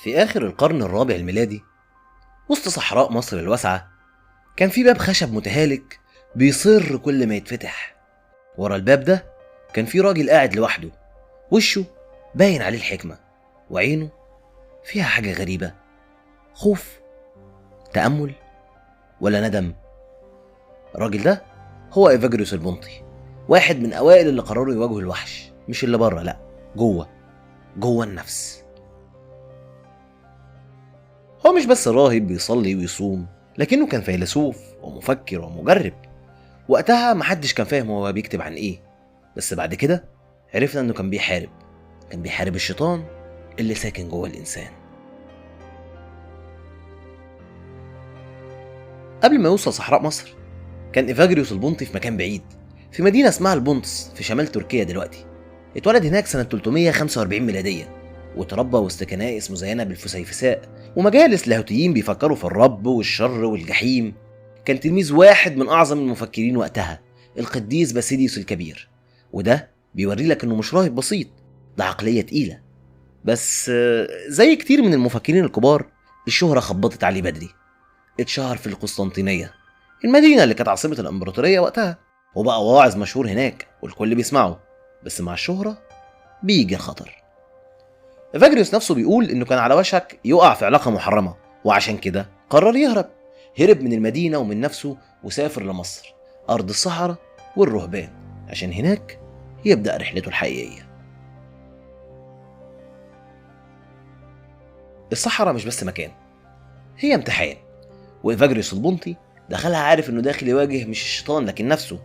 في آخر القرن الرابع الميلادي، وسط صحراء مصر الواسعة، كان في باب خشب متهالك بيصر كل ما يتفتح. ورا الباب ده كان في راجل قاعد لوحده، وشه باين عليه الحكمة، وعينه فيها حاجة غريبة، خوف، تأمل، ولا ندم. الراجل ده هو إيفاجريوس البنطي، واحد من أوائل اللي قرروا يواجهوا الوحش، مش اللي بره، لأ، جوه النفس. هو مش بس راهب بيصلي ويصوم، لكنه كان فيلسوف ومفكر ومجرب. وقتها محدش كان فاهم هو بيكتب عن ايه، بس بعد كده عرفنا انه كان بيحارب الشيطان اللي ساكن جوه الانسان. قبل ما يوصل صحراء مصر، كان إيفاجريوس البنطي في مكان بعيد، في مدينة اسمها البونتس في شمال تركيا دلوقتي. اتولد هناك سنة 345 ميلاديا، وتربى وسط كنائس مزينة بالفسيفساء ومجالس لاهوتيين بيفكروا في الرب والشر والجحيم. كان تلميذ واحد من أعظم المفكرين وقتها، القديس باسيليوس الكبير. وده بيوري لك إنه مش راهب بسيط، ده عقلية تقيلة. بس زي كتير من المفكرين الكبار، الشهرة خبطت عليه بدري. اتشهر في القسطنطينية، المدينة اللي كانت عاصمة الإمبراطورية وقتها، وبقى واعظ مشهور هناك والكل بيسمعه. بس مع الشهرة بيجي الخطر. إيفاجريوس نفسه بيقول إنه كان على وشك يقع في علاقة محرمة، وعشان كده قرر يهرب. هرب من المدينة ومن نفسه وسافر لمصر، أرض الصحراء والرهبان، عشان هناك يبدأ رحلته الحقيقية. الصحراء مش بس مكان، هي امتحان. وإيفاجريوس البنطي دخلها عارف إنه داخل يواجه مش الشيطان لكن نفسه.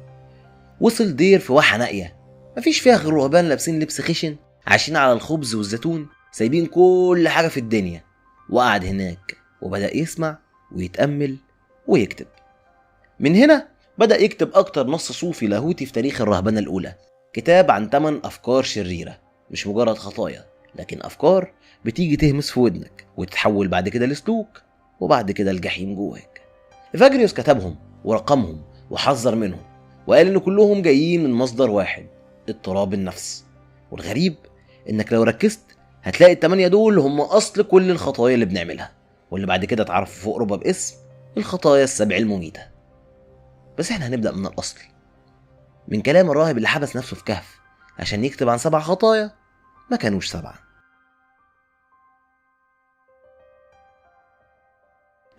وصل دير في واحة نائية، مفيش فيها غير رهبان لابسين لبس خشن، عايشين على الخبز والزيتون، سايبين كل حاجة في الدنيا. وقعد هناك وبدأ يسمع ويتأمل ويكتب. من هنا بدأ يكتب أكتر نص صوفي لاهوتي في تاريخ الرهبنة الأولى، كتاب عن 8 أفكار شريرة، مش مجرد خطايا، لكن أفكار بتيجي تهمس في ودنك وتتحول بعد كده لسلوك، وبعد كده الجحيم جواك. إيفاجريوس كتبهم ورقمهم وحذر منهم، وقال إن كلهم جايين من مصدر واحد، اضطراب النفس. والغريب إنك لو ركزت هتلاقي ال8 دول هم أصل كل الخطايا اللي بنعملها، واللي بعد كده اتعرفوا في أوروبا باسم الخطايا ال7 المميتة. بس احنا هنبدأ من الأصل، من كلام الراهب اللي حبس نفسه في كهف عشان يكتب عن 7 خطايا ما كانوش 7.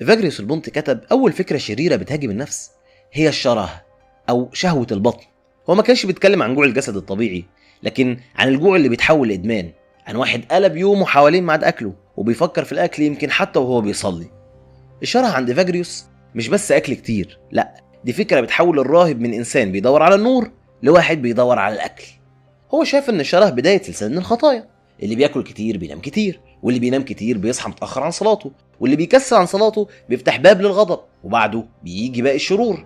إيفاجريوس البنطي كتب أول فكرة شريرة بتهاجم النفس هي الشره أو شهوة البطن. هو ما كانش بيتكلم عن جوع الجسد الطبيعي، لكن عن الجوع اللي بيتحول لإدمان، عن واحد قلب يومه حوالين ميعاد أكله وبيفكر في الأكل يمكن حتى وهو بيصلي. الشره عند إيفاجريوس مش بس أكل كتير، لأ، دي فكرة بتحول الراهب من إنسان بيدور على النور لواحد بيدور على الأكل. هو شاف إن الشره بداية سلسلة من الخطايا، اللي بياكل كتير بينام كتير، واللي بينام كتير بيصحى متأخر عن صلاته، واللي بيكسل عن صلاته بيفتح باب للغضب، وبعده بيجي باقي الشرور.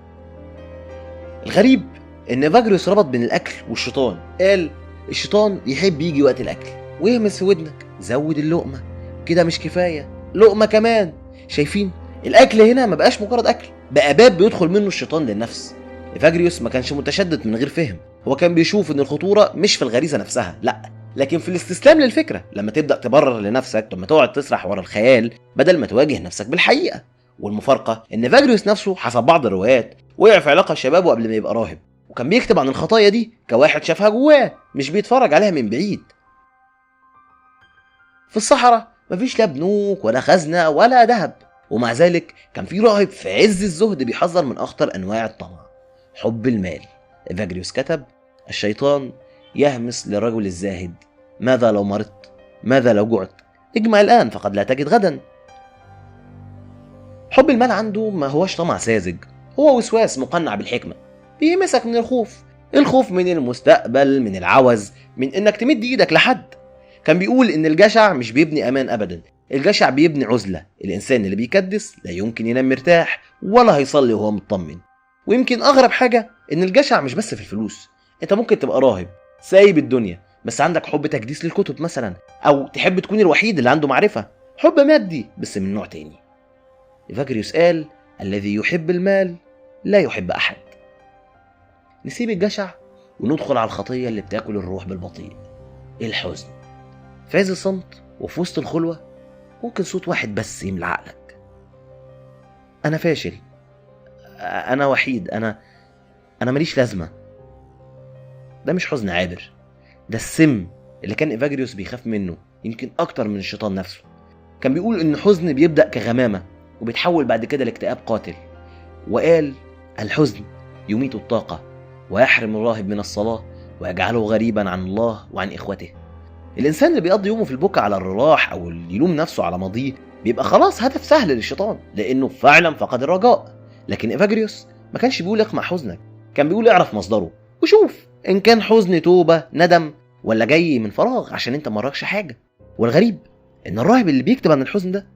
الغريب ان فاجريوس ربط بين الاكل والشيطان، قال الشيطان يحب يجي وقت الاكل ويهمس في ودنك زود اللقمه، كده مش كفايه، لقمه كمان. شايفين الاكل هنا ما بقاش مجرد اكل، بقى باب بيدخل منه الشيطان للنفس. فاجريوس ما كانش متشدد من غير فهم، هو كان بيشوف ان الخطوره مش في الغريزه نفسها، لا، لكن في الاستسلام للفكره. لما تبدا تبرر لنفسك، لما تقعد تسرح ورا الخيال بدل ما تواجه نفسك بالحقيقه. والمفارقه ان فاجريوس نفسه حسب بعض الروايات وقع في علاقه شبابه قبل ما يبقى راهب، وكان بيكتب عن الخطايا دي كواحد شافها جواه، مش بيتفرج عليها من بعيد. في الصحراء مفيش لا بنوك ولا خزنه ولا ذهب، ومع ذلك كان في راهب في عز الزهد بيحذر من اخطر انواع الطمع، حب المال. إيفاجريوس كتب الشيطان يهمس للرجل الزاهد ماذا لو مرضت، ماذا لو جعت، اجمع الآن فقد لا تجد غدا. حب المال عنده ما هوش طمع ساذج، هو وسواس مقنع بالحكمة، بيمسك من الخوف من المستقبل، من العوز، من انك تمد ايدك لحد. كان بيقول ان الجشع مش بيبني امان ابدا، الجشع بيبني عزلة. الانسان اللي بيكدس لا يمكن ينام مرتاح ولا هيصلي وهو مطمن. ويمكن اغرب حاجة ان الجشع مش بس في الفلوس، انت ممكن تبقى راهب سايب الدنيا بس عندك حب تكديس للكتب مثلا، او تحب تكون الوحيد اللي عنده معرفة، حب مادي بس من نوع تاني. إيفاجريوس قال الذي يحب المال لا يحب أحد. نسيب الجشع وندخل على الخطية اللي بتاكل الروح بالبطيء، الحزن. في عز الصمت وفي وسط الخلوة ممكن صوت واحد بس يملى عقلك: أنا فاشل، أنا وحيد، أنا ماليش لازمة. ده مش حزن عابر، ده السم اللي كان إيفاجريوس بيخاف منه يمكن أكتر من الشيطان نفسه. كان بيقول إن حزن بيبدأ كغمامة وبيتحول بعد كده لاكتئاب قاتل، وقال: الحزن يميت الطاقة ويحرم الراهب من الصلاة ويجعله غريبا عن الله وعن إخوته. الإنسان اللي بيقضي يومه في البكاء على الراح أو اللي يلوم نفسه على ماضيه بيبقى خلاص هدف سهل للشيطان، لأنه فعلا فقد الرجاء. لكن إيفاجريوس ما كانش بيقول اقمع حزنك، كان بيقول اعرف مصدره وشوف إن كان حزن توبة ندم ولا جاي من فراغ عشان انت مراكش حاجة. والغريب إن الراهب اللي بيكتب عن الحزن ده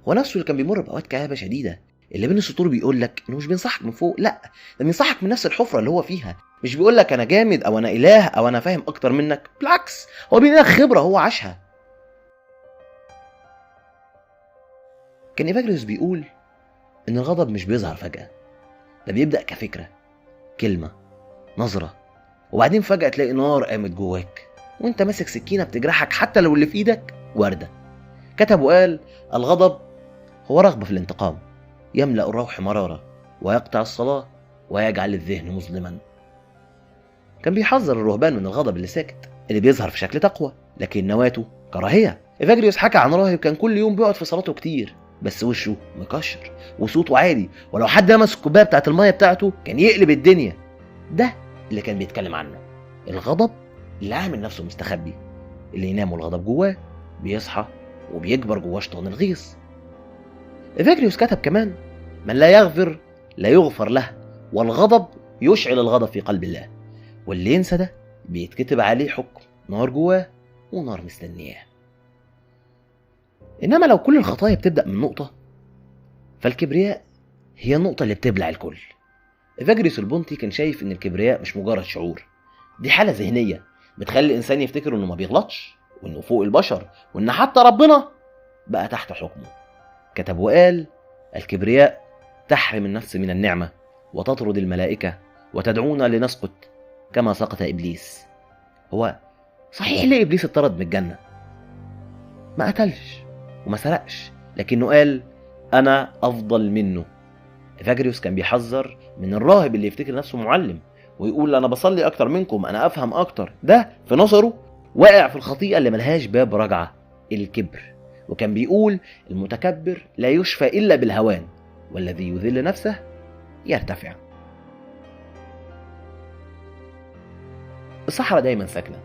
هو نفسه اللي كان بيمر بأوقات كآبة شديدة، اللي بين السطور بيقول لك إنه مش بينصحك من فوق، لا ده بينصحك من نفس الحفرة اللي هو فيها. مش بيقول لك أنا جامد أو أنا إله أو أنا فاهم أكتر منك، بالعكس هو بيديلك خبرة هو عاشها. كان إيفاجريوس بيقول إن الغضب مش بيظهر فجأة، ده بيبدأ كفكرة، كلمة، نظرة، وبعدين فجأة تلاقي نار قامت جواك وانت ماسك سكينة بتجرحك حتى لو اللي في ايدك وردة. كتب وقال: الغضب هو رغبة في الانتقام، يملأ الروح مرارة ويقطع الصلاة ويجعل الذهن مظلما. كان بيحذر الرهبان من الغضب اللي ساكت، اللي بيظهر في شكل تقوى لكن نواته كراهية. إيفاجريوس حكى عن راهب كان كل يوم بيقعد في صلاته كتير بس وشه مكشر وصوته عالي، ولو حد لمس الكوبايه بتاعت الميه بتاعته كان يقلب الدنيا. ده اللي كان بيتكلم عنه، الغضب اللي عامل نفسه مستخبي، اللي ينام والغضب جواه، بيصحى وبيكبر جواه شيطان الغيظ. إيفاجريوس كتب كمان: من لا يغفر لا يغفر له، والغضب يشعل الغضب في قلب الله، واللي ينسى ده بيتكتب عليه حكم نار جواه ونار مستنياه. إنما لو كل الخطايا بتبدأ من نقطة، فالكبرياء هي النقطة اللي بتبلع الكل. إيفاجريوس البونتي كان شايف إن الكبرياء مش مجرد شعور، دي حالة ذهنية بتخلي الإنسان يفتكر إنه ما بيغلطش وإنه فوق البشر وإن حتى ربنا بقى تحت حكمه. كتب وقال: الكبرياء تحرم النفس من النعمة وتطرد الملائكة وتدعونا لنسقط كما سقط إبليس. هو صحيح ليه إبليس اتطرد من الجنة؟ ما قتلش وما سرقش، لكنه قال: أنا أفضل منه. إيفاجريوس كان بيحذر من الراهب اللي يفتكر نفسه معلم ويقول: أنا بصلي أكتر منكم، أنا أفهم أكتر. ده في نظره واقع في الخطيئة اللي ملهاش باب رجعة، الكبر. وكان بيقول: المتكبر لا يشفى إلا بالهوان، والذي يذل نفسه يرتفع. الصحراء دايما ساكنة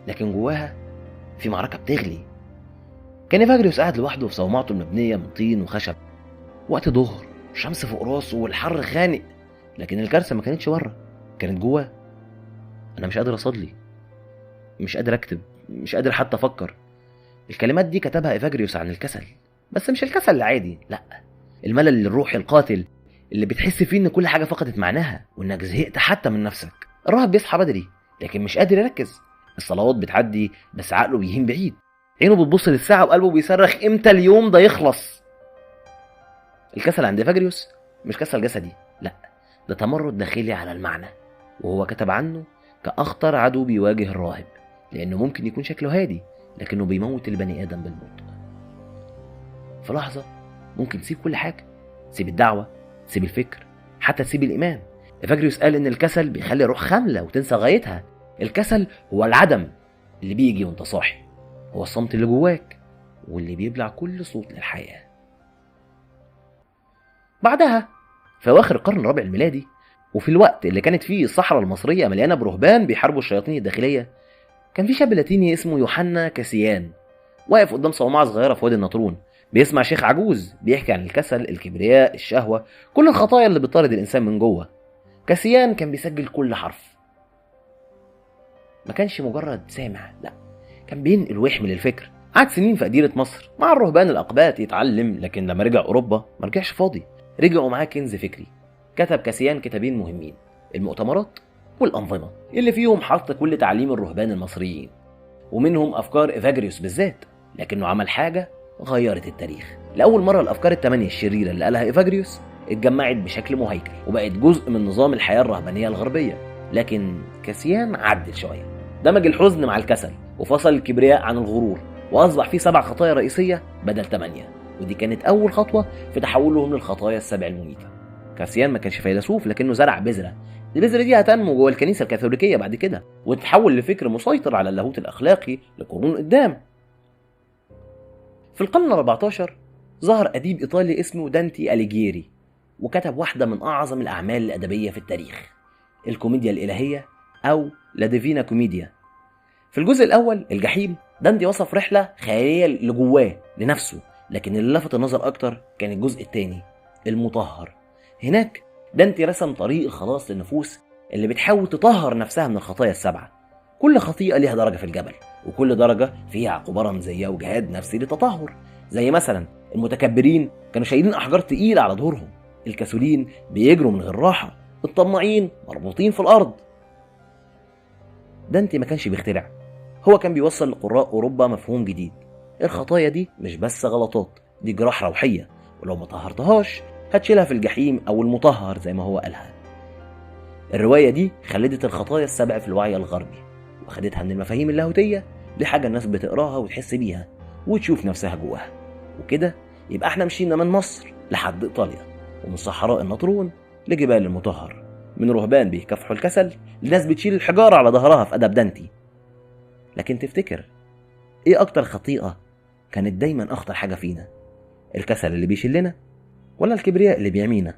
لكن جواها في معركة بتغلي. كان إيفاجريوس قاعد لوحده في صومعته المبنية من طين وخشب، وقت ظهر، الشمس فوق راسه والحر خانق، لكن الكارثة ما كانتش بره، كانت جواه. أنا مش قادر أصلي، مش قادر أكتب، مش قادر حتى أفكر. الكلمات دي كتبها إيفاجريوس عن الكسل، بس مش الكسل العادي، لأ، الملل الروحي القاتل اللي بتحس فيه إن كل حاجة فقدت معناها وإنك زهقت حتى من نفسك. الراهب بيصحى بدري لكن مش قادر يركز، الصلوات بتعدي بس عقله بيهين بعيد، عينه بتبص للساعة وقلبه بيصرخ إمتى اليوم ده يخلص. الكسل عند إيفاجريوس مش كسل جسدي، لا، ده تمرد داخلي على المعنى، وهو كتب عنه كأخطر عدو بيواجه الراهب، لأنه ممكن يكون شكله هادي لكنه بيموت البني آدم بالبطء. في لحظة ممكن تسيب كل حاجة، تسيب الدعوة، تسيب الفكر، حتى تسيب الإيمان. إيفاجريوس قال إن الكسل بيخلي الروح خاملة وتنسى غايتها. الكسل هو العدم اللي بيجي وانت صاحي، هو الصمت اللي جواك واللي بيبلع كل صوت للحياة. بعدها في أواخر القرن الرابع الميلادي، وفي الوقت اللي كانت فيه الصحراء المصرية مليانة برهبان بيحاربوا الشياطين الداخلية، كان في شاب لاتيني اسمه يوحنا كاسيان واقف قدام صومعة صغيرة في وادي النطرون، بيسمع شيخ عجوز بيحكي عن الكسل، الكبرياء، الشهوة، كل الخطايا اللي بتطارد الإنسان من جوه. كاسيان كان بيسجل كل حرف، ما كانش مجرد سامع، لا، كان بينقل ويحمل الفكر. قعد سنين في أديرة مصر مع الرهبان الأقباط يتعلم، لكن لما رجع أوروبا ما رجعش فاضي، رجعوا معاه كنز فكري. كتب كاسيان كتابين مهمين: المؤتمرات والأنظمة، اللي فيهم حط كل تعليم الرهبان المصريين، ومنهم أفكار إيفاجريوس بالذات، لكنه عمل حاجة غيرت التاريخ. لأول مرة الأفكار الثمانية الشريرة اللي قالها إيفاجريوس اتجمعت بشكل مهيكل وبقت جزء من نظام الحياة الرهبانية الغربية. لكن كاسيان عدل شوية، دمج الحزن مع الكسل وفصل الكبرياء عن الغرور وأصبح فيه 7 خطايا رئيسية بدل 8، ودي كانت أول خطوة في تحولهم للخطايا ال7 المميتة. كاسيان ما كانش فيلسوف، لكنه زرع بذرة. البذرة دي هتنمو جوه الكنيسة الكاثوليكية بعد كده، وتتحول لفكر مسيطر على اللاهوت الأخلاقي لقرون قدام. في القرن ال14 ظهر أديب إيطالي اسمه دانتي أليجيري، وكتب واحدة من أعظم الأعمال الأدبية في التاريخ، الكوميديا الإلهية أو لا ديفينا كوميديا. في الجزء الأول الجحيم، دانتي وصف رحلة خيالية لجواه لنفسه، لكن اللي لفت النظر أكتر كان الجزء الثاني المطهر. هناك دانتي رسم طريق الخلاص للنفوس اللي بتحاول تطهر نفسها من الخطايا ال7. كل خطيئة ليها درجة في الجبل، وكل درجة فيها عقوبة رمزية وجهاد نفسي للتطهر. زي مثلا المتكبرين كانوا شايلين أحجار تقيلة على ظهورهم، الكسولين بيجروا من غير راحة، الطماعين مربوطين في الأرض. دانتي ما كانش بيخترع، هو كان بيوصل لقراء أوروبا مفهوم جديد. الخطايا دي مش بس غلطات، دي جراح روحية، ولو ما طهرتهاش هتشيلها في الجحيم أو المطهر زي ما هو قالها. الرواية دي خلدت الخطايا ال7 في الوعي الغربي، وخدتها من المفاهيم اللاهوتية لحاجة الناس بتقراها وتحس بيها وتشوف نفسها جواها. وكده يبقى احنا مشينا من مصر لحد إيطاليا، ومن صحراء النطرون لجبال المطهر، من رهبان بيكافحوا الكسل لناس بتشيل الحجارة على ظهرها في أدب دانتي. لكن تفتكر ايه أكتر خطيئة كانت دايما أخطر حاجة فينا؟ الكسل اللي بيشلنا، ولا الكبرياء اللي بيعمينا،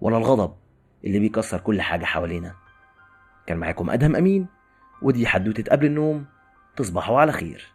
ولا الغضب اللي بيكسر كل حاجة حوالينا؟ كان معاكم أدهم أمين، ودي حدوتة قبل النوم. تصبحوا على خير.